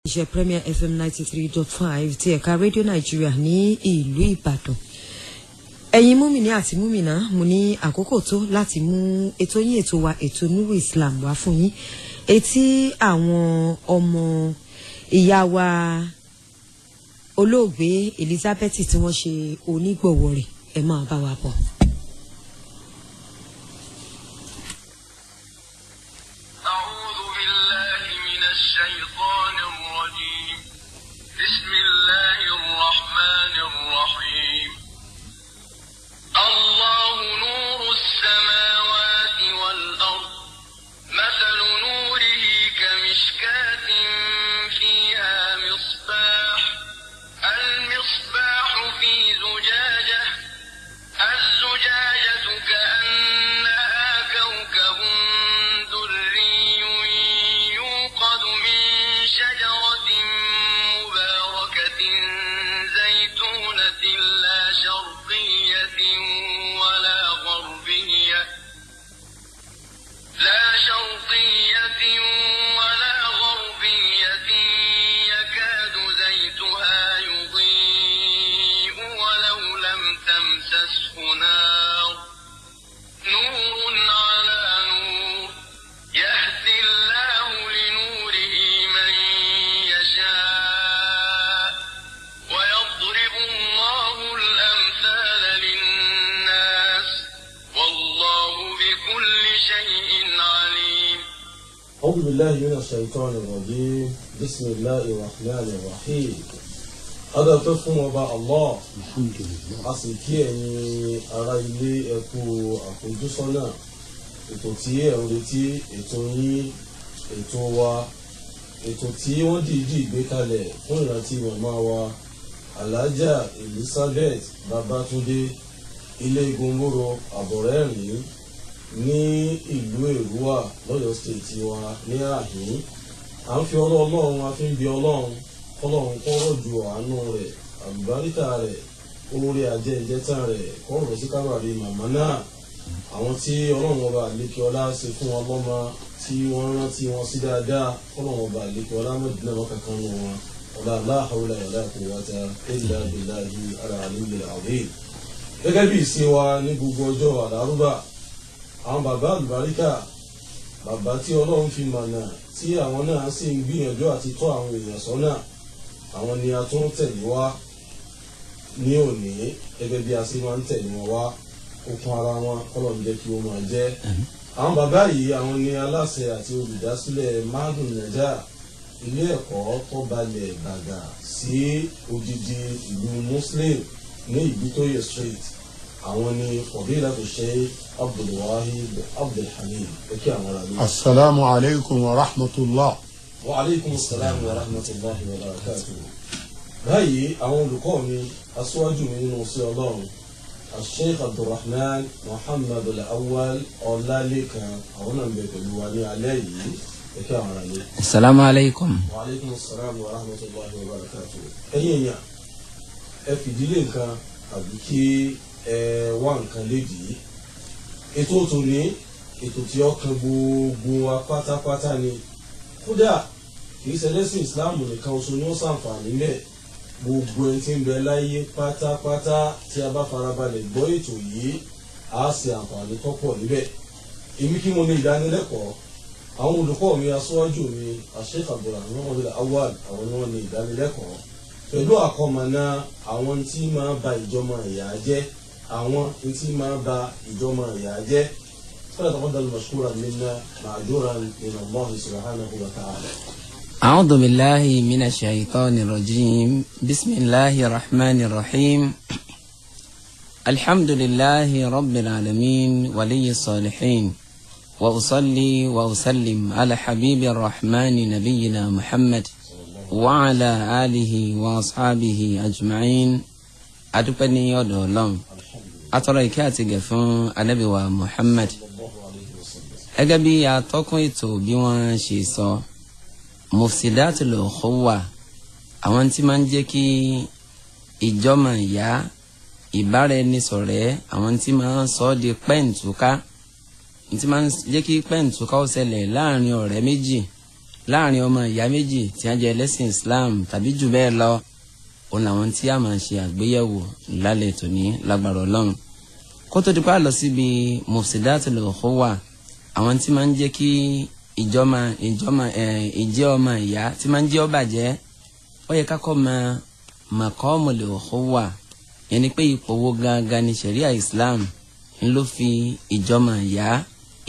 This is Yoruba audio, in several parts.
iṣẹ́ Premier FM 93.5 ti ẹ̀ka rédíò Nàìjíríà ní ìlú Ìbàdàn. Ẹ̀yin múmìnì àti múmìnà, mo ní àkókò tó láti mú ètò yín ètò wa ètò Nuru Islam wá fún yín. Etí àwọn ọmọ ìyá wa olóògbé Elizabeth tí wọ́n ṣe onígbọ̀wọ́ rẹ̀, ẹ máa bá wa bọ̀. أعوذ بالله من الشيطان الرجيم بسم الله الرحمن الرحيم. هذا تصفون وباء الله الحمد لله. أسيكي أني أرى إلي أكو أكو صنع إتوتي أولتي إتوني إتوا إتوتي ودي بكالة فنراتي وماوا Alájà Elizabeth Babátúndé ilé Gomoro Àbọ̀rẹ́rìn ní ìlú Èrúwà lọ́yọ̀ state wa ní àhín. À ń fi Ọlọ́run a fi ń bi Ọlọ́run kọ́rọ̀ ju àánú rẹ̀ àlùbáríkà rẹ̀ oore ajẹ́jẹ́tàn rẹ̀ kọ́rọ̀ sí kábàárì màmá náà. Àwọn tí Ọlọ́run ọba àlékè ọlá ṣe fún wọn lọ́mọ tí wọ́n rántí wọn sí dáadáa Ọlọ́run ọba àlékè ọlá mọ̀dínà wọn kankan nù wọn. La hawla wala quwwata illa billahi al-aliyyil azim. Gẹ́gẹ́ bí ìṣe wa ní gbogbo ọjọ́ àlárúbà, àwọn bàbá àlùbáríkà, bàbá tí Ọlọ́run fi mọ̀nà tí àwọn náà sì ń gbìyànjú àti tọ́ àwọn èèyàn sọ́nà, àwọn ni a tún tẹ̀lé wá ní òní gẹ́gẹ́ bí a sì máa ń tẹ̀lé wọn wá okun ara wọn kọ́lọ́run jẹ́ kí ó máa jẹ́. Àwọn bàbá yìí àwọn ni aláṣẹ àti olùdásílẹ̀ Madun Naja, ilé ẹ̀kọ́ tó balẹ̀ gbàgà sí odidi ìlú Muslim ní Ìgbìtóyè street. Àwọn ni Fadilatu Sheikh Abdulwahid Abdulhamid. Ẹkẹ́ àwọn ará mi. Assalamu alaikum wa rahmatullah. Wa alaikum assalam wa rahmatullahi wa barakatuh. Báyìí àwọn olùkọ́ mi aṣíwájú mi nínú sí Ọlọ́run, Sheikh Abdulrahman Muhammad Al-Awwal Ọlálékan, àwọn náà ń bẹ pẹ̀lú wa ní alẹ́ yìí. Assalamu alaikum. Wa alaikum assalam wa rahmatullahi wa barakatuh. Ẹ̀yin èèyàn, ẹ fìdílé nǹkan àbí kí ẹ wá nǹkan lédìí. Ètò tó ní ètò tí ó kan gbogbo wa pátápátá ni. Kódà kì í ṣẹlẹ́sìn Ìsìláàmù nìkan oṣù ni ó ṣàǹfààní mẹ́. Gbogbo ẹni tí ń bẹ láyé pátápátá tí a bá farabalẹ̀ gbọ́ ètò yìí á ṣe àǹfààní tó pọ̀ níbẹ̀. Èmi kí mo ní ìdánilẹ́kọ̀ọ́. Àwọn olùkọ́ mi aṣáájú mi Sheikh Abdulrahman Al-Awwal, àwọn ni wọ́n ní ìdánilẹ́kọ̀ọ́ pẹ̀lú àkọmọ̀nà àwọn tí máa ba ìjọmọ ìyá jẹ́, àwọn tí máa ba ìjọmọ ìyá jẹ́. فليتفضل مشكورا منا معذورا من الله سبحانه وتعالى. أعوذ بالله من الشيطان الرجيم. بسم الله الرحمن الرحيم. الحمد لله رب العالمين ولي الصالحين، وأصلي وأسلم على حبيب الرحمن نبينا محمد وعلى آله وأصحابه أجمعين. أدوبني يدولون أتركاتي جفون النبي محمد. أجابي أتوقع bí wọ́n ṣe sọ mufsidatul ukhuwa, àwọn tí máa ń jẹ́ kí ìjọmọ ìyá ìbáraẹnisọ̀rẹ́, àwọn tí máa ń sọ di pẹ́ǹtùká, tí máa ń jẹ́ kí pẹ́ǹtùká ó ṣẹlẹ̀ láàrin ọ̀rẹ́ méjì láàrin ọmọ ìyá méjì tí wọ́n jẹ́ ẹlẹ́sìn Islam tàbí jù bẹ́ẹ̀ lọ òun làwọn tí a máa ṣe àgbéyẹ̀wò lálẹ́ tòní lágbára Ọlọ́run kó tó di pa lọ síbi mufsidatul ukhuwa àwọn tí máa ń jẹ́ kí ìjẹ́ ọmọ ìyá tí máa ń jẹ́ ó bàjẹ́ ó yẹ ká kọ́ maqamul ukhuwa yẹn ni pé ipò wo gangan ni sharia Islam ń ló fi ìjọmọ ìyá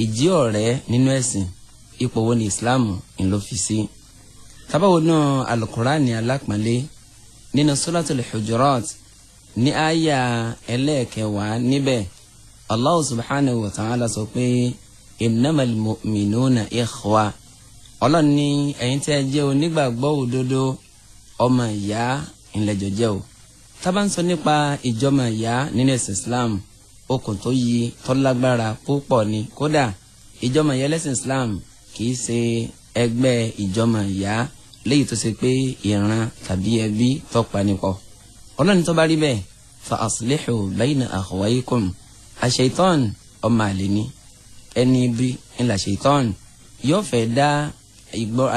ìjẹ́ ọ̀rẹ́ nínú ẹ̀sìn ipò wo ni Islam ń ló fi sí. tábàwò náà alukurani alápọ̀nlé nínú suratul Hujurat ní àyà ẹlẹ́ẹ̀kẹwàá níbẹ̀ Allah subhanahu wa ta'ala sọ pé innamal mu'minuna ikhwa Ọlọ́run ní ẹ̀yin tí ẹ jẹ́ onígbàgbọ́ òdodo ọmọ ìyá ńlẹ́jọ jẹ́ o. tábà ń sọ nípa ìjọmọ ìyá nínú ẹ̀sìn Islam okùn tó yí tó lágbára púpọ̀ ni kódà ìjọmọ ìyá lẹ́sìn Islam kìí ṣe ẹgbẹ́ ìjọmọ ìyá léyìí tó ṣe pé ìran tàbí ẹbí tó panipọ̀. Ọlọ́run tó bá rí bẹ́ẹ̀ fa aslihu bayna akhawaykum aṣeitan ọmọ àlè ni ẹni bí ńlá ṣeitan yóò fẹ́ dá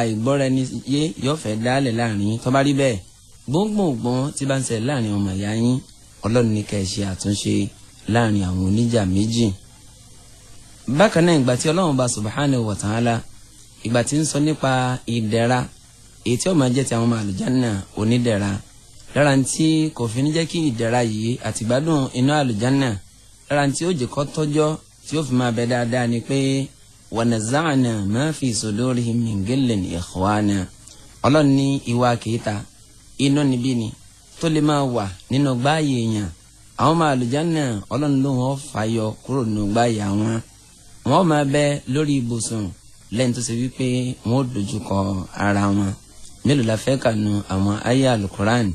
àìgbọ́ra ẹni yé yóò fẹ́ dálẹ̀ láàrin tó bá rí bẹ́ẹ̀ gbóngbòngbòn tí bá ń ṣẹlẹ̀ láàrin ọmọ ìyá yín Ọlọ́run ní kẹ́ ẹ ṣe àtúnṣe láàrin àwọn oníjà méjì. bákan náà ìgbà tí Ọlọ́run bá subhanahu wa ta'ala ìgbà tí ń sọ nípa ìdẹ̀ra èyí tí ó máa jẹ́ ti àwọn ọmọ àlùjánnà onídẹ̀ra lára tí kò fi ní jẹ́ kí ìdẹ̀ra yìí àti ìgbádùn inú àlùjánnà lára tí ó jẹ́ kó tọ́jọ́ tí ó fi máa bẹ dáadáa ni pé wa naza'na ma fi sudurihim min ghillin ikhwana Ọlọ́run ní ìwà kìíta inú níbí ni tó lè máa wà nínú gbáàyè èèyàn àwọn ọmọ àlùjánnà Ọlọ́run ló wọ́n fàyọ kúrò nínú gbáàyè wọ́n máa bẹ lórí ibùsùn lẹ́yìn tó ṣe wípé wọ́n ó dojúkọ ara wọn mélòó la fẹ́ kànú àwọn ayé alukuran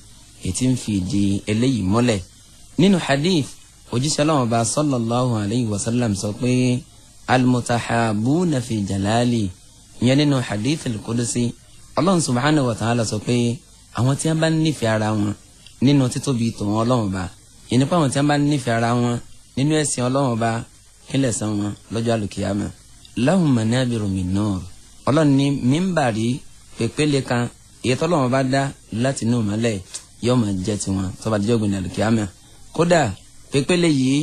ètí ń fi ìdí eléyìí mọ́lẹ̀ nínú hadith òjíṣẹ́ Ọlọ́run bá sallallahu alayhi wa sallam sọ pé almutahabuna fi jalali ìyẹn nínú hadith al-qudusi Ọlọ́run subhanahu wa ta'ala sọ pé àwọn tí wọ́n bá nífẹ̀ẹ́ ara wọn nínú títóbi tòun Ọlọ́run bá yẹn nípa àwọn tí wọ́n bá nífẹ̀ẹ́ ara wọn nínú ẹ̀sìn Ọlọ́run bá kílẹ̀ san wọn lọ́jọ́ àlùkìyàmà lahum manabiru min nur Ọlọ́run ní mímbàrí pèpéle kan èyí tọ́lọ́run bá dá láti inú mọ́lẹ̀ yóò máa jẹ́ tiwọn tó bá dijọ́ gbìyànjú àlùkìyàmà kódà pèpéle yìí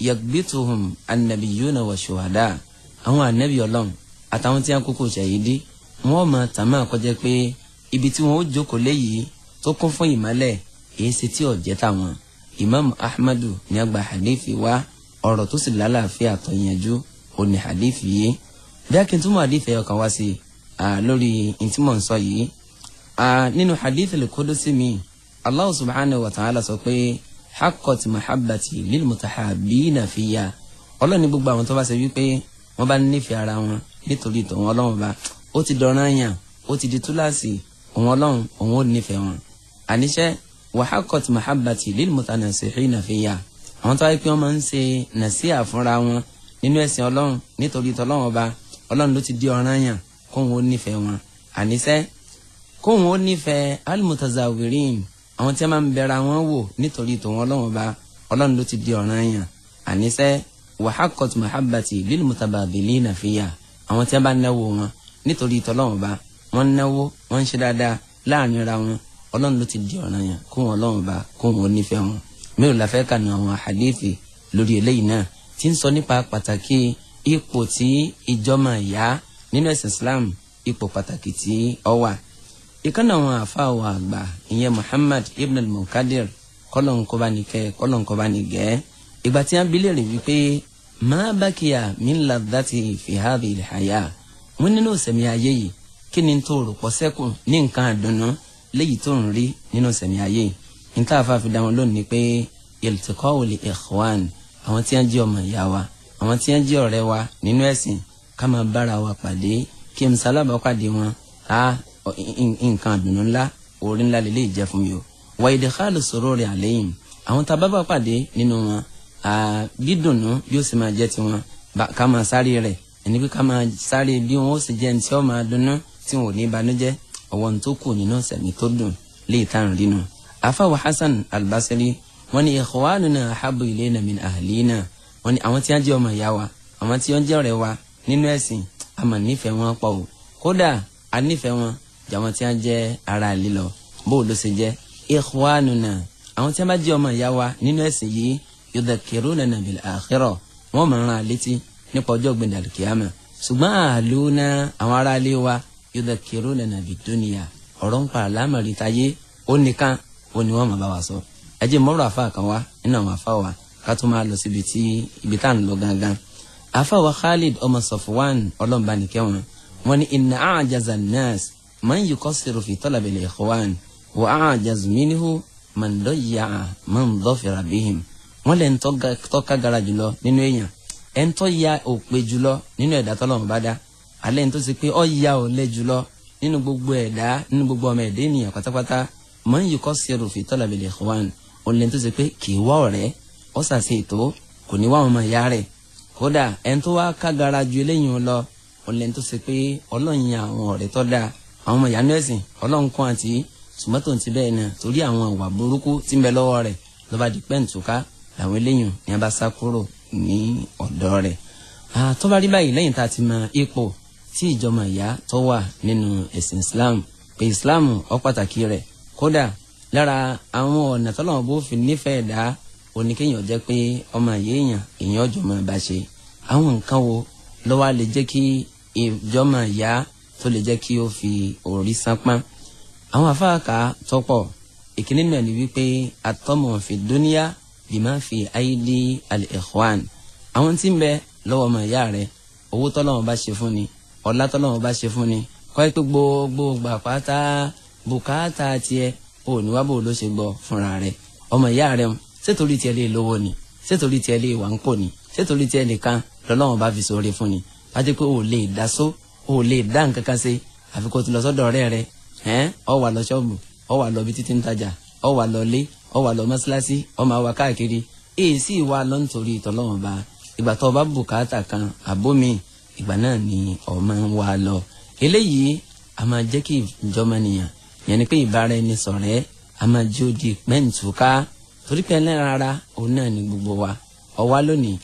yagbituhum annabiyuna wa shuhada àwọn ànábì Ọlọ́run àtàwọn tí wọ́n kúkú ṣàyídí wọ́n máa tàmá kọjá pé ibi tí wọ́n ó jókòó léyìí tó kún fún ìmọ́lẹ̀ èyí ṣe tí ọ̀jẹ́ táwọn Imam Ahmadu ní àgbà hadithi wa ọ̀rọ̀ tó sì lálàáfíà tó yanjú òní hadithi yìí bí a kì í túmọ̀ hadithi ẹ̀yọ̀ kan wá sí lórí ntí mò ń sọ yìí nínú hadithi al-qudusi mi Allah subhanahu wa ta'ala sọ pé haqqat mahabbati lil mutahabbina fiyya Ọlọ́run ní gbogbo àwọn tó bá ṣe wípé wọ́n bá nífẹ̀ẹ́ ara wọn nítorí tòun Ọlọ́run bá ó ti dọ̀ràn yàn ó ti di túláàsì òun Ọlọ́run òun ò nífẹ̀ẹ́ wọn àníṣe wa haqqat mahabbati lil mutanasihina fiyya àwọn tó wáyé pé wọ́n máa ń ṣe nàṣíà fúnra wọn nínú ẹ̀sìn Ọlọ́run nítorí tọ́lọ́run ọba Ọlọ́run ló ti di ọ̀ranyàn kóhun ó nífẹ̀ẹ́ wọn àníṣe kóhun ó nífẹ̀ẹ́ almutazawirin àwọn tí wọ́n máa ń bẹ̀ra wọn wò nítorí tòun Ọlọ́run ọba Ọlọ́run ló ti di ọ̀ranyàn àníṣe wa haqqat mahabbati lil mutabadilina fiyya àwọn tí wọ́n bá náwó wọn nítorí tọ́lọ́run ọba wọ́n náwó wọ́n ń ṣe dáadáa láàrin ara wọn Ọlọ́run ló ti di ọ̀ranyàn kóhun Ọlọ́run ọba kóhun ó nífẹ̀ẹ́ wọn mélòó la fẹ́ kànú àwọn hadithi lórí eléyìí náà tí ń sọ nípa pàtàkì ipò tí ìjọmọ ìyá nínú ẹ̀sìn Islam ipò pàtàkì tí ó wà. ìkànnì àwọn àfáàwọ̀ àgbà ìyẹn Muhammad ibn al-Munkadir kọ́lọ̀nkọ́bánikẹ́ kọ́lọ̀nkọ́bánigẹ́ ìgbà tí wọ́n bi léèrè wípé ma bakiya min ladhati fi hadhihi al-haya wọ́n nínú ìsẹ̀mí ayé yìí kí ni tó rò pọ̀ sẹ́kù ní nǹkan àdùnnú léyìí tó ń rí nínú ìsẹ̀mí ayé yìí níta àfààfin dáwọn lónìí pé iltiqa'u li ikhwan àwọn tí wọ́n jẹ́ ọmọ ìyá wa àwọn tí wọ́n jẹ́ ọ̀rẹ́ wa nínú ẹ̀sìn ká máa bára wa pàdé kí n sálábà pàdé wọn nǹkan àdùnnú ńlá orí ńlá lè jẹ́ fún mi o wa idkhalu sururi alayhim àwọn tá a bá bá pàdé nínú wọn dídùnnú bí ó sì máa jẹ́ tiwọn ká máa sáré rẹ̀ ẹni pé ká máa sáré bí wọn ó sì jẹ́ ní tí ó máa dunnú tí wọn ò ní banújẹ́ ọwọ́ tó kù nínú sẹ̀mí tó dùn lè tàn rínú. afawa Hasan al-Basri wọ́n ní ikhwanuna ahabbu ilayna min ahlina wọ́n ní àwọn tí wọ́n jẹ́ ọmọ ìyá wa àwọn tí wọ́n jẹ́ ọ̀rẹ́ wa nínú ẹ̀sìn a máa nífẹ̀ẹ́ wọn pọ̀ o kódà a nífẹ̀ẹ́ wọn jàwọn tí wọ́n jẹ́ ara lílọ bó ló ṣe jẹ́ ikhwanuna àwọn tí wọ́n bá jẹ́ ọmọ ìyá wa nínú ẹ̀sìn yìí yudhakkiruna bil akhirah wọ́n máa rán létí nípa ọjọ́ gbẹ̀dẹ̀ àlùkìyàmà ṣùgbọ́n àlùna àwọn ará ilé wa yudhakkiruna bid dunya ọ̀rọ̀ ń pa àlámọ̀rí táyé ó nìkan ó ní wọ́n máa bá wa sọ. ẹ jẹ́ mọ́rọ̀ àfa kan wá nínú àwọn àfa wa ká tó máa lọ síbi tí ibi tá à ń lọ gangan. àfa wa Khalid ọmọ Safwan ọlọ́mba nìkẹ́ wọn ní inna a'jaza an-nas man yuqassiru fi talabil ikhwan wa a'jaz minhu man dayya'a man dhafira bihim. wọ́n lè ń tọ́ka gara jùlọ nínú èèyàn ẹ̀ ń tọ́ ya òpè jùlọ nínú ẹ̀dá tọ́lọ́run bá dá alẹ́ ń tó ṣe pé ọ́ ya ò lẹ́ jùlọ nínú gbogbo ẹ̀dá nínú gbogbo ọmọ ẹ̀dá ènìyàn pátápátá man yuqassiru fi talabil ikhwan òun lè ń tó ṣe pé kì í wá ọ̀rẹ́ ó ṣàṣe ètò kò ní wá ọmọ ìyá rẹ̀ kódà ẹ̀ ń tó wá ká gara ju eléyìí lọ òun lè ń tó ṣe pé ọlọ́run yan àwọn ọ̀rẹ́ tó dáa àwọn ọmọ ìyá nọ́ọ̀sìn ọlọ́run kún àti ṣùgbọ́n tó ń ti bẹ́ẹ̀ náà torí àwọn ìwà burúkú tí ń bẹ lọ́wọ́ rẹ̀ lọ́ba di pẹ́ǹtùká làwọn eléyìí ní a bá sá kúrò ní ọ̀dọ̀ rẹ̀. tó bá rí báyìí lẹ́yìn tá a ti mọ ipò tí ìjọmọ ìyá tó wà nínú ẹ̀sìn Islam pé Islam ó pàtàkì rẹ̀ kódà lára àwọn ọ̀nà tọ́lọ́wọ́n bó fi nífẹ̀ẹ́ dá oníkéèyàn jẹ́ pé ọmọ èèyàn èèyàn ọjọ́ máa bá ṣe àwọn nǹkan wo ló wá lè jẹ́ kí ìjọmọ ìyá tó lè jẹ́ kí ó fi òrí sánpá. àwọn afáàkà tọ́pọ̀ ìkíní náà ni wípé atọ́mọ̀ fi dúníyà bima fi aidi al-ikhwan àwọn tí ń bẹ lọ́wọ́ ọmọ ìyá rẹ̀ owó tọ́lọ́wọ́n bá ṣe fún ni ọlá tọ́lọ́wọ́n bá ṣe fún ni kọ́ ẹ pé gbogbo gbà pátá bùkátà tiẹ̀ ò níwábò ló ṣe gbọ́ fúnra rẹ̀ ọmọ ìyá rẹ̀ sétorí tiẹ̀ lè lówó ni sétorí tiẹ̀ lè wà ń pò ni sétorí tiẹ̀ lè kan lọ́lọ́wọ́n bá fi sóore fún ni láti pé ò lè dá só ò lè dá nǹkan kan ṣe àfi kó ti lọ sọ́dọ̀ ọ̀rẹ́ rẹ̀ ọ wà lọ ṣọ́ọ̀bù ọ wà lọ bí títí ń tajà ọ wà lọ lé ọ wà lọ mọ́ṣáláṣí ọ máa wà káàkiri èyí sì wà lọ nítorí ìtọ́lọ́wọ́n bá ìgbà tó bá bùkátà kan àbómi ìgbà náà ni ọ máa ń wà lọ. eléyìí a máa jẹ́ kí ìjọmọ̀nìyàn yẹn ni pé ìbára ẹni sọ̀rẹ́ a máa jẹ́ òdi pẹ́ǹtùká torí pé ẹlẹ́ran ara òun náà ni gbogbo wa ọwá lónìí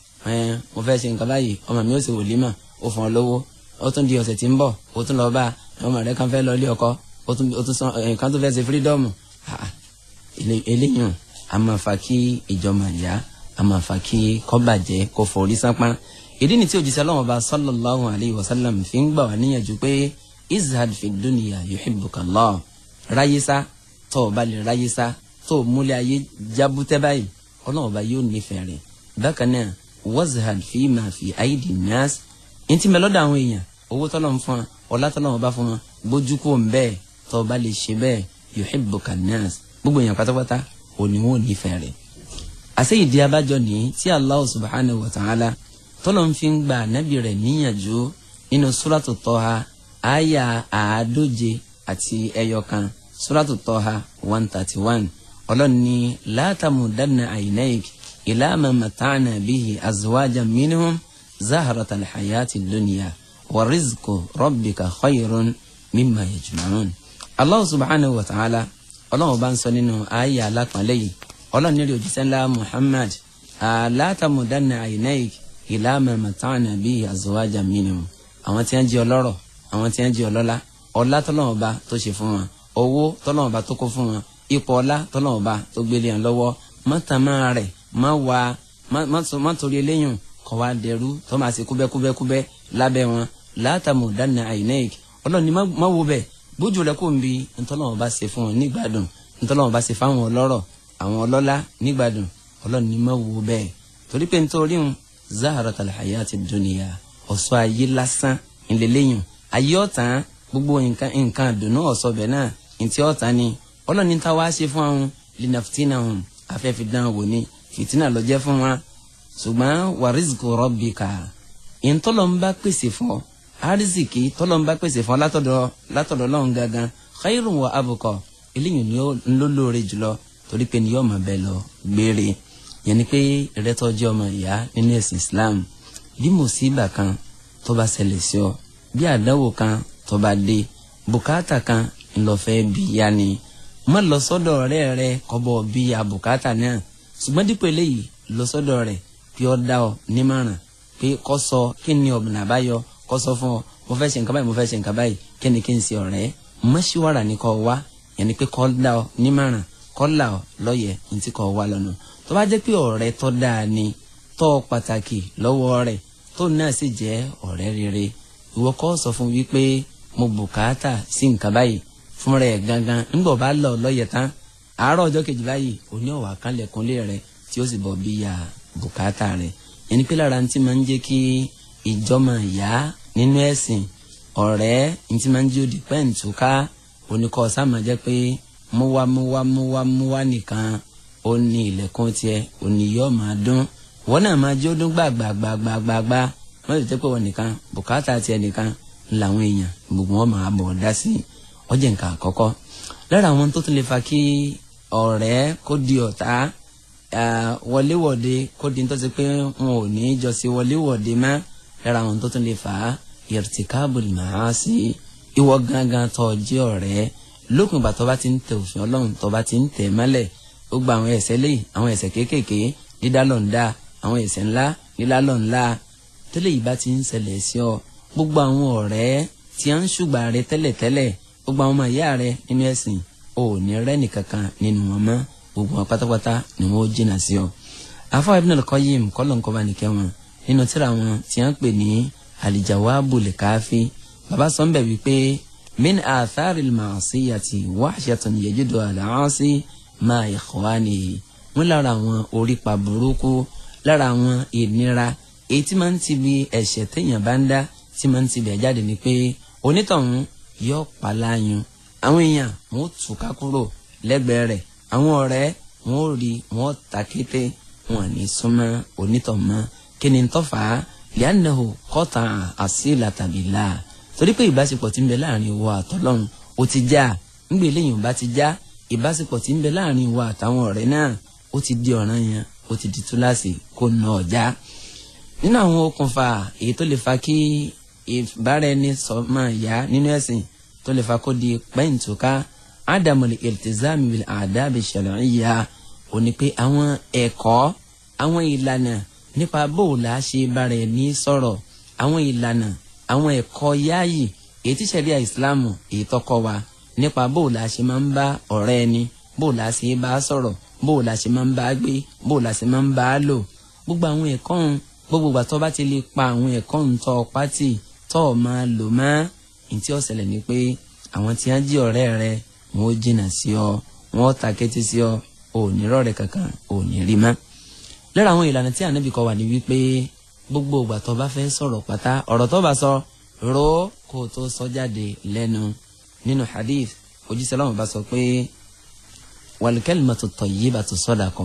mo fẹ́ ṣe nǹkan báyìí ọmọ mi ó ṣe wòlímà ó fún ọ lówó ó tún di ọ̀sẹ̀ tí ń bọ̀ ó tún lọ bá ọmọ rẹ̀ kan fẹ́ lọ ilé ọkọ ó tún sọ nǹkan tó fẹ́ ṣe fírídọ́ọ̀mù eléyìí a máa fa kí ìjọmọ̀ ìyá a máa fa kí kó bàjẹ́ kó forí sápá. ìdí ni tí òjíṣẹ́ Ọlọ́hun bá sallallahu alayhi wa sallam fi ń gbà wá níyànjú pé izhad fi dunya yuhibbuka Allah ráyésá tó o bá lè ráyésá tó o múlẹ̀ ayé jábútẹ́ báyìí Ọlọ́hun bá yóò nífẹ̀ẹ́ rẹ̀. bákan náà wazhad fi ma fi aidi nas ntí mẹ́lọ́dọ̀ àwọn èèyàn owó tọ́lọ́run fún wọn ọlá tọ́lọ́run bá fún wọn bójú kó ń bẹ́ẹ̀ tó o bá lè ṣe bẹ́ẹ̀ yuhibbuka nas gbogbo èèyàn pátápátá òní wọn ò nífẹ̀ẹ́ rẹ̀. àṣẹ ìdí abájọ ní tí Allah subhanahu wa ta'ala tọ́lọ̀ ń fi ń gba ànábì rẹ̀ níyànjú nínú suratu Taha àyà 140 àti ẹyọkan suratu Taha 131 ọlọ́run ní la tamudanna aynayk ila ma mata'na bihi azwajan minhum zahratal hayati dunya wa rizqu rabbika khayrun mimma yajma'un. Allah subhanahu wa ta'ala ọlọ́run bá ń sọ nínú ayé alápàlẹ́ yìí ọlọ́run nílò òjíṣẹ́ ńlá Muhammad la tamudanna aynayk ila ma mata'na bihi azwajan minhum àwọn tí wọ́n jẹ́ ọlọ́rọ̀ àwọn tí wọ́n jẹ́ ọlọ́lá ọlá tọ́lọ́run bá tó ṣe fún wọn owó tọ́lọ́run bá tó kó fún wọn ipò ọlá tọ́lọ́run bá tó gbélé wọn lọ́wọ́ mọ́tàmá rẹ̀ má torí eléyìn kọ́ wa dẹrú tó máa ṣe kúbẹ́kúbẹ́kúbẹ́ lábẹ́ wọn la tamudanna aynayk ọlọ́run ní má wo bẹ́ẹ̀ bójú rẹ kò ń bi ntọ́lọ́wọ́n bá ṣe fún wọn nígbàdùn ntọ́lọ́wọ́n bá ṣe fáwọn ọlọ́rọ̀ àwọn ọlọ́lá nígbàdùn ọlọ́run ní má wo bẹ́ẹ̀ torí pé nítorí ń zaharatal hayati dunya ọ̀ṣọ́ ayé lásán ìlẹ́lẹ́yìn ayé ọ̀tán gbogbo nǹkan àdùnnú ọ̀ṣọ́ bẹ̀ náà ntí ọ̀tán ni ọlọ́run ní ta wá ṣe fún àwọn linaftinahum afẹ́fi dán wò ní fìtínà ló jẹ́ fún wọn ṣùgbọ́n wa rizqu rabbika ìntọ́lọ́mbá pèsè fún ọ arizikì tọ́lọ́mbá pèsè fún látọ̀dọ̀ lọ́hùn gangan khairun wa abqa eléyìí ni ó lóore jùlọ torí pé ni yóò máa bẹ lọ gbére yẹn ni pé ìrẹ́tọ́jú ọmọ ìyá nínú ẹ̀sìn Islam bí mùsíbà kan tó bá ṣẹlẹ̀ sí ọ bí àdánwò kan tó bá dé bùkátà kan ńlọfẹ́ bí ya ni má lọ sọ́dọ̀ ọ̀rẹ́ rẹ kọ́bọ̀ bí ya bùkátà náà ṣùgbọ́n dípò eléyìí lọ sọ́dọ̀ rẹ̀ pé ó dá ọ nímọ̀ràn pé kó sọ kí ni ọ̀nà àbáyọ kó sọ fún ọ mo fẹ́ ṣe nǹkan báyìí kíni kí n ṣe ọ̀rẹ́ mọ́ṣíwárà ní kọ́ wá yẹn ni pé kọ́ dá ọ nímọ̀ràn kọ́ là ọ lọ́yẹ̀ ní tí kọ́ wá lọ́nà tó bá jẹ́ pé ọ̀rẹ́ tó dáa ni tó pàtàkì lọ́wọ́ rẹ̀ tó náà sì jẹ́ ọ̀rẹ́ rere ìwọ kọ́ sọ fún wípé mo bùkátà sí nǹkan báyìí fún rẹ̀ gangan ńgbọ bá lọ lọ́yẹ̀ tán àárọ̀ ọjọ́ kejì báyìí òní ọ̀wà kanlẹ̀kùnlé rẹ̀ tí ó sì bọ̀ bí ya bùkátà rẹ̀ yẹn ni pé lára ti máa ń jẹ́ kí ìjọmọ̀ ìyá nínú ẹ̀sìn ọ̀rẹ́ ti máa ń jẹ́ òdì pẹ́ǹtùká oníkọ́ sáàmà jẹ́ pé múwá nìkan ó ní ilẹ̀kùn tiẹ̀ òní yóò máa dún wọ́n náà máa jẹ́ ó dún gbàgbàgbàgbàgbà wọ́n sì jẹ́ pé wọ́n nìkan bùkátà tiẹ̀ nìkan làwọn èèyàn gbogbo wọn máa bọ̀ dá sí ọjọ́ nǹkan àkọ́kọ́ lára àwọn tó tún lè fa kí ọ̀rẹ́ kó di ọ̀tá wọléwọ̀de kó di tó ti pé wọn ò ní jọ sí wọléwọ̀de mọ́ lára àwọn tó tún lè fà á irtikabul maasi ìwọ gangan tó jẹ́ ọ̀rẹ́ lókun ìgbà tó bá ti ń tẹ òfin Ọlọ́run tó bá ti ń tẹ̀ mọ́lẹ̀ ó gba àwọn ẹ̀ṣẹ̀ lẹ́yìn àwọn ẹ̀ṣẹ̀ kéékèèké dídálọ̀ǹda àwọn ẹ̀ṣẹ̀ ńlá lílálọ̀ǹda tẹ́lẹ̀ yìí bá ti ń ṣẹlẹ̀ sí ọ gbogbo àwọn ọ̀rẹ́ tí a ń ṣùgbà rẹ tẹ́lẹ̀tẹ́lẹ̀ gbogbo àwọn ọmọ ìyá rẹ nínú ẹ̀sìn ò ní rẹ́ nìkankan nínú wọn mọ́ gbogbo wọn pátápátá ni wọn ó jìnnà sí ọ. Àfáà Ibn al-Qayyim kọ́lọ̀ nǹkan bá nìkẹ́ wọn nínú tírà wọn tí a ń pè ní al-Jawabul Kafi bàbá sọ ń bẹ̀ wípé min atharil ma'siyati wahshatun yajidu al-'asi ma ikhwanihi wọn lára àwọn orípa burúkú lára àwọn ìnira èyí tí máa ń ti bi ẹ̀ṣẹ̀ téèyàn bá ń dá tí máa ń ti bẹ̀ jáde ni pé onítọ̀hún yóò paláyún àwọn èèyàn wọn ó túká kúrò lẹ́gbẹ̀ẹ́ rẹ̀ àwọn ọ̀rẹ́ wọn ó rí wọn ó ta kété wọn ní súnmọ́ onítọ̀hún mọ́ kí ni tó fà á li'annahu qata'a asilata billah torí pé ìbáṣepọ̀ tí ń bẹ láàrin ìwọ àtọ́lọ́run ó ti já ńgbè lẹ́yìn bá ti já ìbáṣepọ̀ tí ń bẹ láàrin ìwọ àtàwọn ọ̀rẹ́ náà ó ti di ọ̀ranyàn ó ti di túláàsì kó nà ọ̀já nínú àwọn okùnfà èyí tó lè fa kí ìbára ẹni sọmọ ìyá nínú ẹ̀sìn tó lè fa kó di pẹ́ǹtùká ádámul iltizami bil adabi shar'iyya ó ní pé àwọn ẹ̀kọ́ àwọn ìlànà nípa bóòlà ṣe bára ẹni sọ̀rọ̀ àwọn ìlànà àwọn ẹ̀kọ́ yáàyì èyí tí ṣẹ̀ríà ìsìláàmù èyí tó kọ́ wa nípa bóòlà ṣe máa ń bá ọ̀rẹ́ ẹni bóòlà ṣe bá sọ̀rọ̀ bóòlà ṣe máa ń bá gbé bóòlà ṣe máa ń bá lò gbogbo àwọn ẹ̀kọ́ gbogbo ìgbà tó bá ti lè pa àwọn ẹ̀kọ́ ńtọ́ pátì tó máa lò má ntí ó ṣẹlẹ̀ ni pé àwọn tí wọ́n jí ọ̀rẹ́ rẹ wọn ó jìnnà sí ọ wọn ó ta kété sí ọ ò ní rọ́ọ̀rẹ́ kankan ò ní rí má. lára àwọn ìlànà tí Ànábì kọ́ wà ní wípé gbogbo ìgbà tó bá fẹ́ sọ̀rọ̀ pátá ọ̀rọ̀ tó bá sọ rò kó tó sọ jáde lẹ́nu nínú hadith Òjíṣẹ́ Ọlọ́run bá sọ pé wal kalimatu tayyibatu sadaqa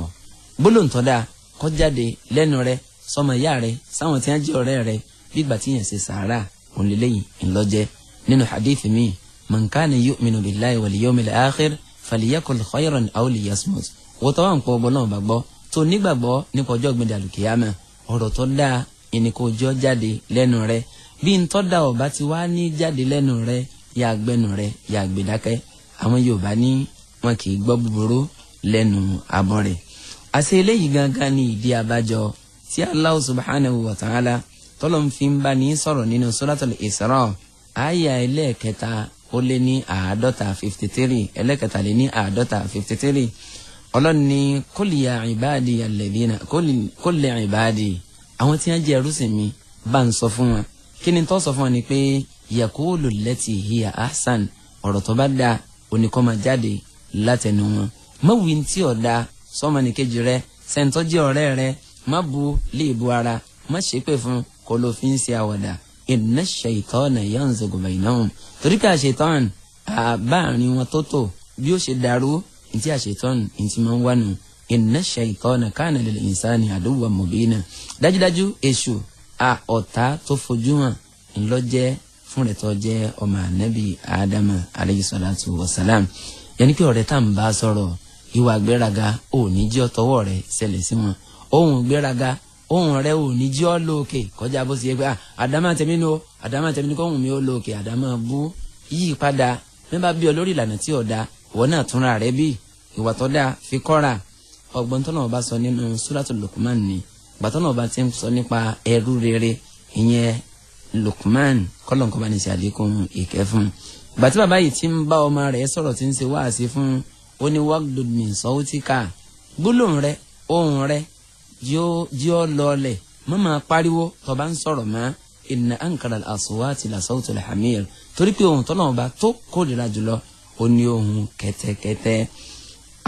gbólóhùn tó dáa kó jáde lẹ́nu rẹ sọmọ ìyá rẹ sáwọn tí wọn jẹ ọ̀rẹ́ rẹ bí ìgbà tí yẹn ṣe sàárà òǹlẹlẹyìn ńlọjẹ nínú hadith mi man kana yu'minu billahi wal yawmil akhir falyakul khayran aw liyasmut wọ́n tọ́wọ́ ń pọ̀ ọgbọ́n náà bá gbọ́ tó nígbàgbọ́ nípa ọjọ́ gbẹ̀dẹ̀ àlùkìyàmà ọ̀rọ̀ tó dáa ìní kò jọ jáde lẹ́nu rẹ bí n tọ́ da ọ̀bá ti wá ní jáde lẹ́nu rẹ yà gbẹ́nu rẹ yà gbẹ̀dákẹ́ àwọn Yorùbá ní wọn kì í gbọ́ búburú lẹ́nu abọ́ rẹ̀ àṣẹ eléyìí gangan ní ìdí abájọ tí Allah subhanahu wa ta'ala tọ́lọ̀ ń fi ń bá ní sọ̀rọ̀ nínú suratul Isra àyà ẹlẹ́ẹ̀kẹta ó lé ní 53 ẹlẹ́ẹ̀kẹta lé ní 53 ọlọ́run ní kul ya ibadi alladhina kul li ibadi àwọn tí wọ́n jẹ́ ẹrúsìn mi bá ń sọ fún wọn kí ni tó sọ fún wọn ni pé yaqulu allati hiya ahsan ọ̀rọ̀ tó bá dáa oníkọ́ máa jáde látẹnu wọn mọ̀wí tí ọ̀dà sọ́mọ nìkejì rẹ sẹ́ńtọ́ jẹ́ ọ̀rẹ́ rẹ má bu léèbù ara má ṣépè fún kó ló fi ń ṣe àwàdà inna ash-shaytana yanzagu baynahum torí pé àṣetán àbáàrin wọn tó tò bí ó ṣe dàrú ntí àṣetán ntí máa ń wánu inna ash-shaytana kana lil insani aduwwan mubina dájúdájú èṣù ọ̀tá tó fojú hàn ńlọ́jẹ́ fún rẹ̀ tó jẹ́ ọmọ ànábì ádámà alayhi salatu wassalam yẹni pé ọ̀rẹ́ tá à ń bá sọ̀rọ̀ ìwà gbéraga ò ní jẹ́ ọ̀tọ́wọ́ rẹ̀ ṣẹlẹ̀ sí wọn ohun gbéraga ohun rẹ̀ ò ní jẹ́ ọ́ lóòkè kọjá bó ṣe yẹ pé àdámà tẹ̀mí ni ó àdámà tẹ̀mí ni kóhùn mi ó lóòkè àdámà bú yí padà mẹ́bàá bí ọ lórí ìlànà tí ọ̀dà ìwọ náà túnra rẹ̀ bí ìwà tó dáa fi kọ́ra ọgbọ́n tó náà bá sọ nínú Suratul Luqman ni gbàtọ́ náà bá ti ń sọ nípa ẹrú rere ìyẹn Lukman kọ́lọ́n kọ́ bá ní ṣe àlékún ìkẹ́ fún ìgbà tí bàbá yìí ti ń bá ọmọ rẹ̀ sọ̀rọ̀ tí ń ṣe wáàsí fún ó ní wagdud min sawtika gbólóhùn rẹ̀ ohùn rẹ̀ yóò lọlẹ̀ má máa pariwo tó bá ń sọ̀rọ̀ mọ́ inna ankara al-aswati la sawtul hamir torí pé ohùn tọ́lọ́wọ́n bá tó kórìíra jùlọ ó ní ohùn kẹ́tẹ́kẹ́tẹ́.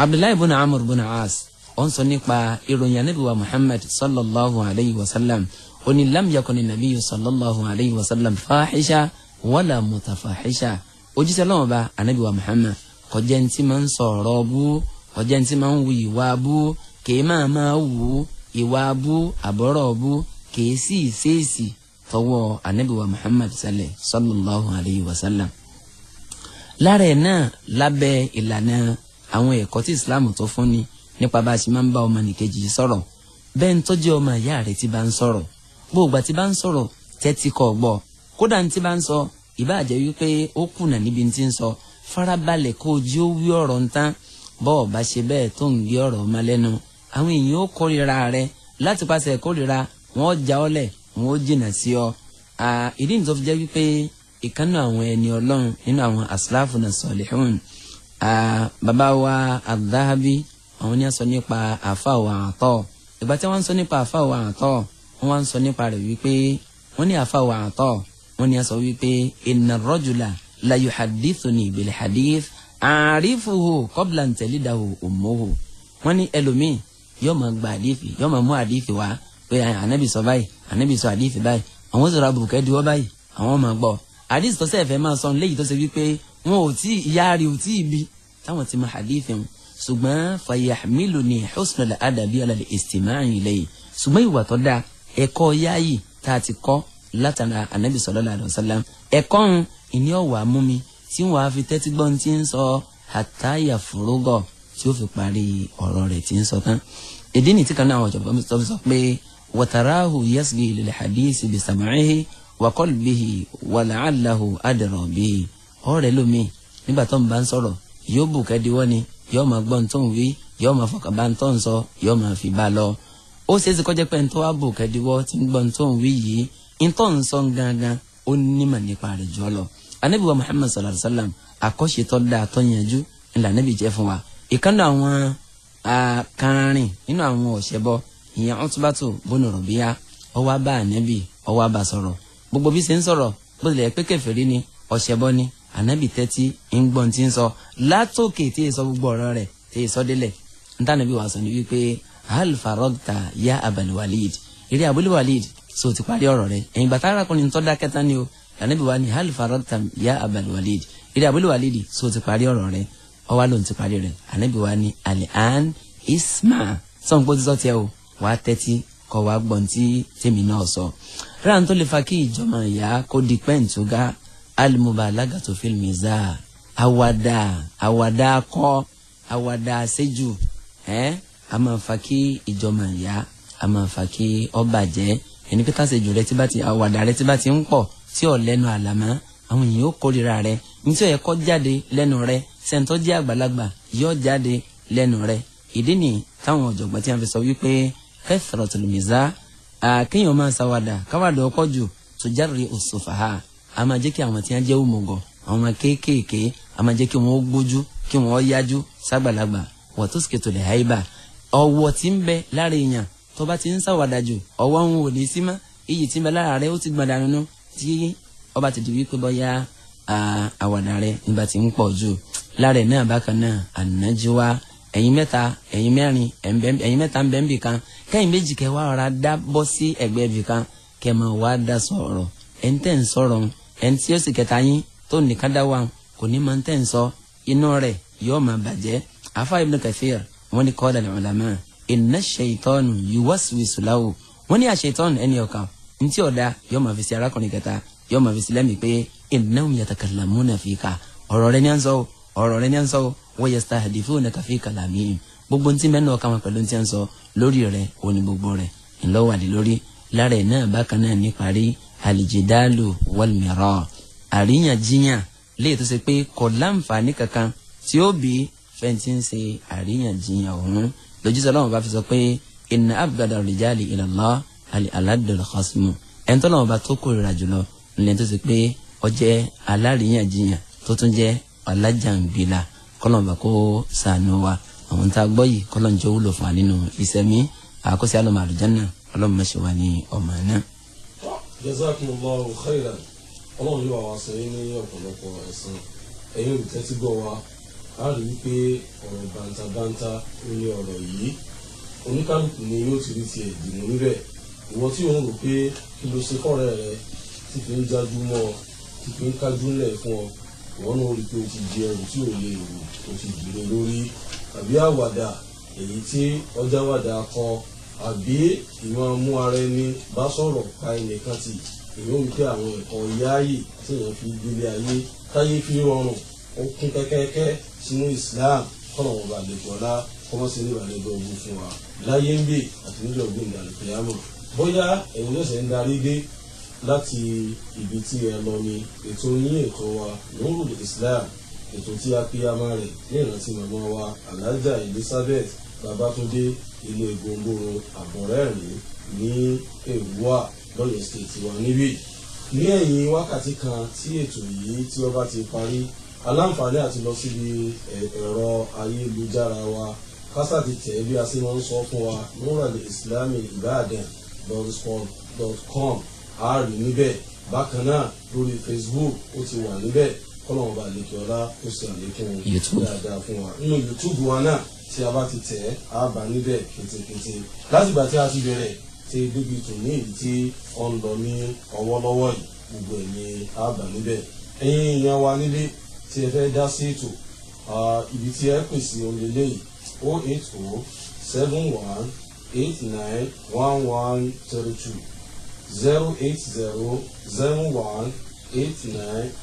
Abdullahi ibn Amr ibn As ó ń sọ nípa ìròyìn Ànábì wa Muhammad sallallahu alayhi wa sallam ó ní lam yakuni nabiyyu sallallahu alayhi wa sallam fahisha wala mutafahisha òjíṣẹ́ lọ́wọ́ bá Ànábì wa Muhammad kò jẹ́ ní tí máa ń sọ̀rọ̀ bú kò jẹ́ ní tí máa ń wu ìwà bú kìí máa wù ìwà bú àbọ̀rọ̀ bú kìí sì ṣèèṣì tọwọ́ Ànábì wa Muhammad sallallahu alayhi wa sallam. lára ẹ̀ náà lábẹ́ ìlànà àwọn ẹ̀kọ́ tí Islam tó fún ni nípa bá a ṣe máa ń bá ọmọ nìkejì sọ̀rọ̀ bẹ́ẹ̀ ń tọ́jú ọmọ ìyá rẹ̀ tí bá ń sọ̀rọ̀ gbogbo àti bá ń sọ̀rọ̀ tẹ́tí kọ́ gbọ́ kódà ní tí bá ń sọ ìbáàjẹ́ wípé ó kùnà níbi tí ń sọ farabalẹ̀ kó ojú ó wí ọ̀rọ̀ ń tán bọ́ọ̀ bá ṣe bẹ́ẹ̀ tó ń gbé ọ̀rọ̀ ọmọ lẹ́nu àwọn èèyàn ó kórìíra rẹ̀ láti pàṣẹ kórìíra wọn ó já ọ́lẹ̀ wọn ó jìnà sí ọ. ìdí nìkan fi jẹ́ wípé ìkànnì àwọn ẹni ọlọ́run nínú àwọn aslafuna salihun bàbá wa al-Dhahabi àwọn ní a sọ nípa àfa wa Ata ìgbà tí wọ́n ń sọ nípa àfa wa Ata wọ́n ń sọ nípa rẹ̀ wípé wọ́n ní àfa wa Ata wọ́n ní a sọ wípé inna ar-rajula la yuhaddithuni bil hadith a'rifuhu qabla an talidahu ummuhu wọ́n ní ẹlòmíì yóò máa gba àdìfì yóò máa mú àdìfì wá pé ànábì sọ báyìí ànábì sọ àdìfì báyìí àwọn sọ̀rọ̀ àbùkẹ́ diwọ́ báyìí àwọn máa gbọ́ àdìsí tó sẹ́ẹ̀fẹ́ máa sọ léyìí tó ṣe wípé wọn ò tí ìyá rí ò tí ì bí táwọn ti máa àdìfì wọn ṣùgbọ́n fayahmiluni husnul adabi ala al-istima'i ilayhi ṣùgbọ́n ìwà tó dáa ẹ̀kọ́ yáàyè tá a ti kọ́ látara ànábì sallallahu alaihi wasallam ẹ̀kọ́ ń ìní ọ̀wà mú mi tí wọ́n á fi tẹ́tí gbọ́n tí ń sọ hatta yafruga tí ó fi parí ọ̀rọ̀ rẹ̀ tí ń sọ tán. ìdí nìtí kan náà àwọn ọ̀jọ̀gbọ́n mi sọ pé watarahu yasgi lil hadisi bi sam'ihi wa qalbihi wa la'allahu adra bihi ọ̀rẹ́ lómi nígbà tó ń bá ń sọ̀rọ̀ yóò bù kẹ́díwọ́ ni yóò máa gbọ́n tó ń wí yóò máa fọkàn bá ń tó ń sọ yóò máa fi bá lọ. ó ṣeé ṣe kọjá pé ń tó wá bù kẹ́díwọ́ tí ń gbọ́n tó ń wí yìí ń tó ń sọ gangan ó nímọ̀ nípa rẹ̀ jọ lọ. Ànábì wa Muhammad sallallahu alaihi wasallam àkọ́ṣe tó dáa tó yanjú ńlá Ànábì jẹ́ fún wa. ìkànnì àwọn kanrin nínú àwọn ọ̀ṣẹ́bọ ìyẹn Utbatu bun Rabi'a ó wá bá Ànábì ó wá bá sọ̀rọ̀ gbogbo bí ṣe ń sọ̀rọ̀ bó tilẹ̀ pé kèfèrí ni ọ̀ṣẹ́bọ ni Ànábì tẹ́tí ń gbọ́n tí ń sọ látòkè tí ì sọ gbogbo ọ̀rọ̀ rẹ̀ tí ì sọ délẹ̀ ntànàbí wàá sọ ni wípé hal faragta ya Abal Walid eré Abul Walid so ti parí ọ̀rọ̀ rẹ̀ ẹ̀yìn bàtà arákùnrin tó dákẹ́ tán ni o Ànábì wa ni hal faragta ya Abal Walid eré Abul Walid so ti parí ọ̀rọ̀ rẹ̀ ọwá ló ń ti parí rẹ̀ Ànábì wa ni al-an isma sọ̀n pé ó ti sọ tiẹ̀ o wàá tẹ́tí kọ́ wàá gbọ́n tí tèmi náà sọ. ráà tó lè fa kí ìjọba ìyá kó di pẹ́ǹtùgá al-mubalagatu fil mizah àwàdà kọ́ àwàdà àṣejù a máa fa kí ìjọba ìyá a máa fa kí ó bàjẹ́ ẹni pé káṣejù rẹ tí bá ti àwàdà rẹ tí bá ti ń pọ̀ tí ò lẹ́nu àlàmọ́ àwọn èèyàn ó kórìíra rẹ nítorí ẹ̀kọ́ jáde lẹ́nu rẹ sẹ́ńtọ́ jẹ́ àgbàlagbà yóò jáde lẹ́nu rẹ ìdí nìyí táwọn ọ̀jọ̀gbọ́n tí a fi sọ wípé kathratul mizah kéèyàn máa ṣàwàdà káwàdà ọ̀pọ̀ jù tujarri as-sufaha a máa jẹ́ kí àwọn tí wọ́n jẹ́ òmùgọ̀ àwọn ọmọ kéékèèké a máa jẹ́ kí wọ́n gbójú kí wọ́n yájú ságbàlagbà wa tusqitul haiba ọ̀wọ̀ tí ń bẹ lára èèyàn tó bá ti ń ṣàwàdà jù ọwọ́ ń wò ní símá iyì tí ń bẹ lára rẹ ó ti gbọ̀dà nínú tí ọba ti di wípé bọ́yá àwàdà rẹ nígbà tí ń pọ̀ jù lára ẹ̀ náà bákan náà ànájúwá ẹ̀yin mẹ́ta ẹ̀yin mẹ́rin ẹ̀yin mẹ́ta ń bẹ ń bì kan kẹ́yìn méjì kẹ́ wá ọ̀rá dá bọ́ sí ẹ̀gbẹ́ bì kan kẹ́ máa wá dá sọ̀rọ̀ ẹ̀ ń tẹ̀ ń sọ̀rọ̀ ẹ̀ ń tí ó sì kẹta yín tó nìkan dá wà kò ní máa ń tẹ̀ ń sọ inú rẹ̀ yóò máa bàjẹ́ afa Ibn Kathir wọ́n ní qala al-ulama inna ash-shaytanu yuwaswisu lahu wọ́n ní ash-shaytan ẹni ọ̀kan ntí ọ̀dà yóò máa fi sí arákùnrin kẹta yóò máa fi sí lẹ́mìí pé innahum yatakallamuna fika ọ̀rọ̀ rẹ̀ ní à ń sọ ọ̀rọ̀ rẹ̀ ní à ń sọ wa yastahdithunaka fi kalamihim gbogbo ntí mẹ́nu ọ̀kan wọn pẹ̀lú ntí à ń sọ lórí rẹ̀ òní gbogbo rẹ̀ ńlọ́wàdí lórí lára ẹ̀ náà bákan náà níparí al-jidalu wal-mira àríyànjiyàn léè tó ṣe pé kò láǹfààní kankan tí ó bí fẹ́ǹtì ń ṣe àríyànjiyàn ọ̀hún lójúṣe ọlọ́run bá fi sọ pé inna abghada rijali ila Allah al-aladul khasmu ẹni tó lọ́wọ́ bá tó kórìíra jùlọ nílẹ̀ tó ṣe pé ó jẹ́ aláríyànjiyàn tó tún jẹ́ alájàngbìlà kọ́lọ́mbà kó ṣàánú wa àwọn tá a gbọ́ yìí kọ́lọ́njọ́ wúlò fún wa nínú ìsẹ̀mí àkọsí àlọ́mọ àlùjánnà ọlọ́run má ṣe wá ní ọmọ náà. jazakumullahu khairan ọlọ́run yóò wá sọ yín ní ọ̀pọ̀lọpọ̀ ẹ̀san ẹ̀yin olùtẹ́tí gbọ́ wa a rí wípé ọ̀rọ̀ bàǹtàbàǹtà ní ọ̀rọ̀ yìí oníkálukú ni yóò ti rí tiẹ̀ dìmú níbẹ̀ ìwọ tí ò ń rò pé kí ló ṣe fọ́rẹ́ rẹ tí fi ń jájú mọ́ ọ tí fi ń kájú ńlẹ̀ fún ọ ìwọ náà rí i pé o ti di ẹrù tí ò lè rù o ti dìre lórí àbí àwàdà èyí tí ọjà wàdà kọ àbí ìmọ̀ mú ara ẹni bá sọ̀rọ̀ pa ẹnìkan tì èyí ò rí pé àwọn ẹ̀kọ́ yáàyè tí èèyàn fi gbélé ayé táyé fi rọrùn ó kún kẹ́kẹ́kẹ́ sínú Islam kọ́nà wọn bá lè jọlá kọ́mọ́sí ní ìbàlẹ́gbẹ̀ ogun fún wa láyé ń bè àti níjọ́ ògbìn ìdàlùkìyàmọ̀ bóyá ẹ̀yin lọ́sẹ̀ ń darí dé láti ibi tí ẹ lọ ni ètò yín ètò wa Nurul Islam ètò tí a pínyàmá rẹ̀ ní ìrántí màmá wa Alhaja Elizabeth Babatunde ilé gbòǹgbòrò àbọ̀rẹ́rìn ní Èrúwà lọ́yọ̀ state wa níbí ní ẹ̀yìn wákàtí kan tí ètò yìí tí wọ́n bá ti parí aláǹfààní àti lọ síbi ẹ̀rọ ayélujára wa kásá ti tẹ̀ bí a sì máa ń sọ fún wa Nurul Islam Ibadan.com a rí níbẹ̀ bákan náà lórí Facebook ó ti wà níbẹ̀ kọ́nà ọba àlekè ọlá ó sì àlékún dáadáa fún wa nínú YouTube wa náà tí a bá ti tẹ̀ á bá níbẹ̀ kétékété látìgbà tí a ti bẹ̀rẹ̀ tí débi tò ní èyí tí ó ń lọ ní ọwọ́lọ́wọ́ yìí gbogbo ẹ̀ ní á bá níbẹ̀ ẹ̀yin èèyàn wa nílé tí ẹ fẹ́ dá sí ètò ibi tí ẹ pè sí olélé yìí 08071891132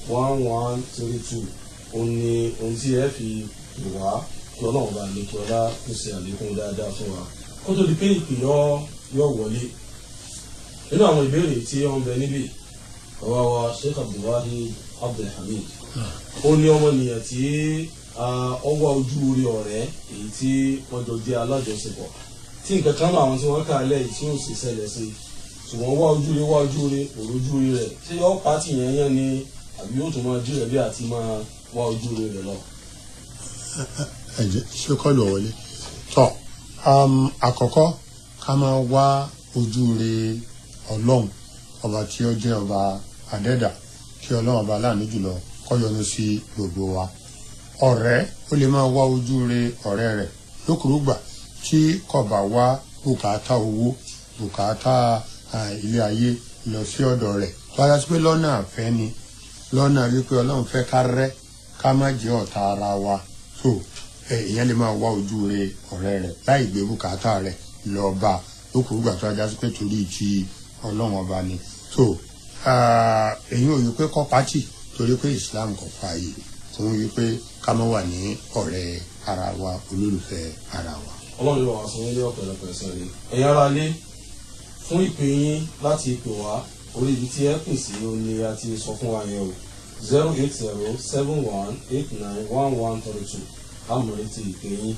08071891132 òun ni ohun tí ẹ fi wá kí ọlọ́run bá lè kí ọlá kó ṣe àlékún dáadáa fún wa kó tó di pé ìpè yọ wọlé nínú àwọn ìbéèrè tí ó ń bẹ níbí ọwọ́ wa Sheikh Abdulwahid Abdulhamid ó ní ọmọnìyàn tí ọwọ́ ojú orí ọ̀rẹ́ èyí tí wọ́n jọ jẹ́ alájọṣepọ̀ tí nǹkan kan náà àwọn tí wọ́n kà lẹ́yìn tí ó sì ṣẹlẹ̀ sí ṣùgbọ́n wá ojú rí òrojú rí rẹ̀ ṣé yọ pàtì yẹn yẹn ni àbí yóò tún máa jí rẹ̀ bí àti máa wá ojú rí rẹ̀ lọ. ẹ̀jẹ̀ ṣé kọ́ lọ wọlé tọ́ àkọ́kọ́ ká máa wá ojú rí ọlọ́run ọba tí ó jẹ́ ọba àdẹ́dà kí ọlọ́run ọba láàánú jùlọ kó yọ́nú sí gbogbo wa ọ̀rẹ́ ó lè máa wá ojú rí ọ̀rẹ́ rẹ̀ lókùrúgbà tí kò bá wá bùkátà owó bùkátà ilé ayé lọ sí ọ̀dọ̀ rẹ̀ tó yá sí pé lọ́nà àfẹ́ ni lọ́nà wípé ọlọ́run fẹ́ ká rẹ́ ká má jẹ́ ọ̀tá ara wa so ìyẹn lè máa wá ojú rí ọ̀rẹ́ rẹ̀ láì gbé bùkátà rẹ̀ lọ bá lókùrúgbà tó yá sí pé torí ti ọlọ́run ọba ni so èyí ò yí pé kọ́ pátì torí pé Islam kò fààyè fún yí pé ká má wà ní ọ̀rẹ́ ara wa olólùfẹ́ ara wa. ọlọ́run yóò wá sọ nílé ọ̀pẹ̀lọpẹ̀ ẹ̀sẹ̀ rẹ̀ ẹ̀yin ará ilé fún ìpè yín láti ìpè wá orí ibi tí ẹ pè sí o ni a ti sọ fún wa yẹn o 08071891132 àmọ̀rẹ́ ti ìpè yín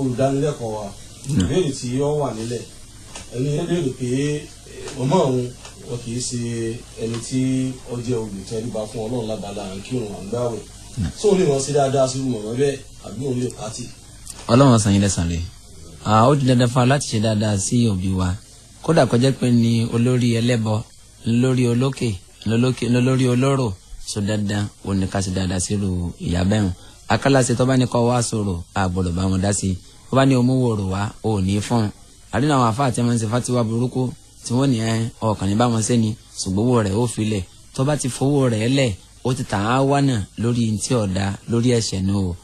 olùdánilẹ́kọ̀ọ́ wa ìbéèrè tí ó wà nílẹ̀ ẹni ẹ béèrè pé màmá òun wọn kì í ṣe ẹni tí ó jẹ́ olùtẹríba fún ọlọ́run lábala àǹkírun àgbáwẹ̀ tó ní wọn sí dáadáa sí màmá bẹ́ẹ̀ àbí òun lè pàtì. ọlọ́run san yín lẹ́san rẹ̀ ó di dandan fún wa láti ṣe dáadáa sí òbí wa kódà kọjá pé ní olórí ẹlẹ́bọ lórí olókè lórí olóró so dandan òun ní ká ṣe dáadáa sí irú ìyá bẹ́ẹ̀ akálàṣe tó bá ní kọ́ wá sọ̀rọ̀ àgbọ̀dọ̀ bá wọn dá sí tó bá ní omúwòrò wá ò ní fún un àdínà àwọn àfáà tí wọ́n ń ṣe fatiwa burúkú tí wọ́n ní ọkàn ní bá wọn sẹ́ni ṣùgbọ́n owó rẹ̀ ó filẹ̀ tó bá ti fowó rẹ̀ lẹ̀ ó ti tàn á wá náà lórí ntí ọ̀dà lórí ẹ̀ṣẹ̀ náà o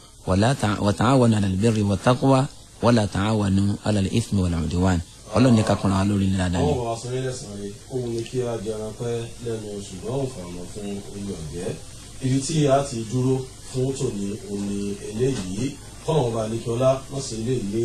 wa ta'awanu 'alal birri wat-taqwa wa la ta'awanu 'alal ithmi wal-'udwan ọlọ́run ní kakùnrin wa lórí nílá dání. àwọn ọmọ asọ́lé lẹ́sàn-án rẹ̀ òun ni kí a jẹ arápẹ́ lẹ́nu ṣùgbọ́n òǹfààní fún oyè ọ̀jẹ́ ibi tí a ti dúró fún tòní òní eléyìí kọ́nà ọba àlekíọ́lá wọ́n sì lè ní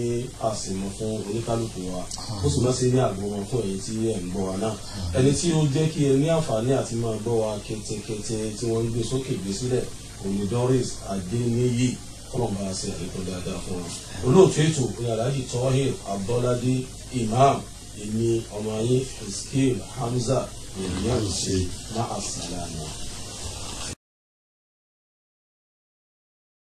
àsìmọ̀ fún oníkálukú wa ó sì máa ṣe ní àgbọ̀wọ̀n fún èyí tí ẹ̀ ń gbọ́ wa náà ẹni tí ó jẹ́ kí ẹ ní àǹfààní àti máa gbọ́ wa kétékété tí wọ́n ń gbé sókè gbé sílẹ̀ òní Doris Adéníyì kọ́nà ọba ṣe àlékún dáadáa fún wa olóòtú ètò ní Alhaji Tohir Abọ́ládé Imam èmi ọmọ yín Hizkil Hamza ènìyàn ṣe máa ṣàlàyé.